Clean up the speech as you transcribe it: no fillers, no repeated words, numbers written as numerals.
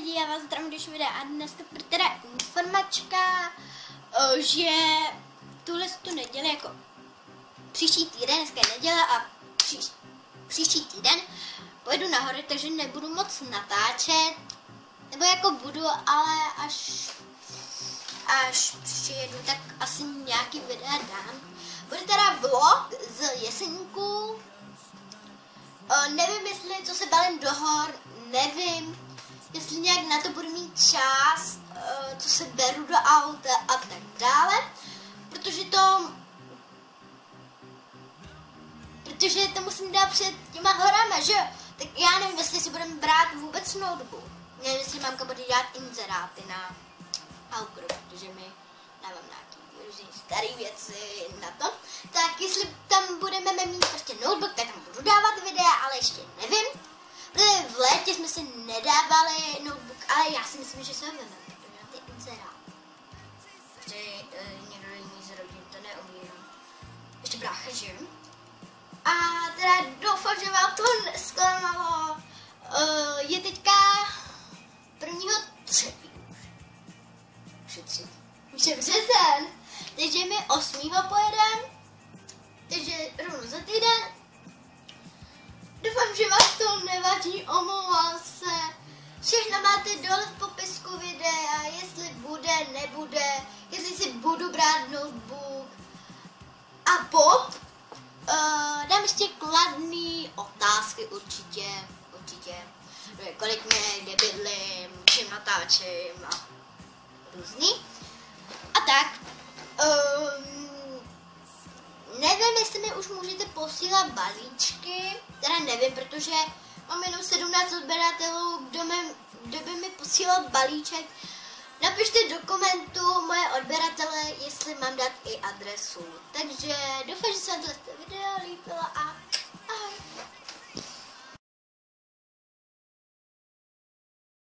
lidi, já vás zdravím do videa a dnes to bude teda informačka, že tuhle tu neděli, jako příští týden, dneska je neděle a příští týden pojedu nahoru, takže nebudu moc natáčet, nebo jako budu, ale až přijedu, tak asi nějaký videa dám. Bude teda vlog z Jeseníku. Nevím, jestli co se balím do hor, nevím, jestli nějak na to budu mít čas, co se beru do auta a tak dále, protože to musím dát před těma horama, že jo? Tak já nevím, jestli si budeme brát vůbec notebook. Nevím, jestli mamka bude dělat inzeráty na Aukro, protože mi dávám nějaký různý starý věci na to. Tak jestli tam budeme mít prostě notebook, tak tam budu dávat videa, ale ještě nevím. Protože v létě jsme si nedávali notebook, ale já si myslím, že se ho vezmeme, protože na ty inzeráty. Protože někdo jiný z rodin to neumí. Ještě brácha, že? A teda doufám, že vám to nesklamalo. Je teďka 1.3. Už je březen. Takže my 8. pojedeme. Takže rovnou za týden. Doufám, že vás to nevadí, omlouvám se. Všechno máte dole v popisku videa, jestli bude, nebude, jestli si budu brát notebook. A Bob, dám ještě kladný otázky určitě. Kolik mě, kde bydlím, čím natáčím a různý. A tak, nevím, jestli mi už můžete posílat balíčky, teda nevím, protože mám jenom 17 odběratelů, kdo by mi posílal balíček. Napište do komentu moje odběratele, jestli mám dát i adresu. Takže doufám, že se vám to video líbilo a ahoj.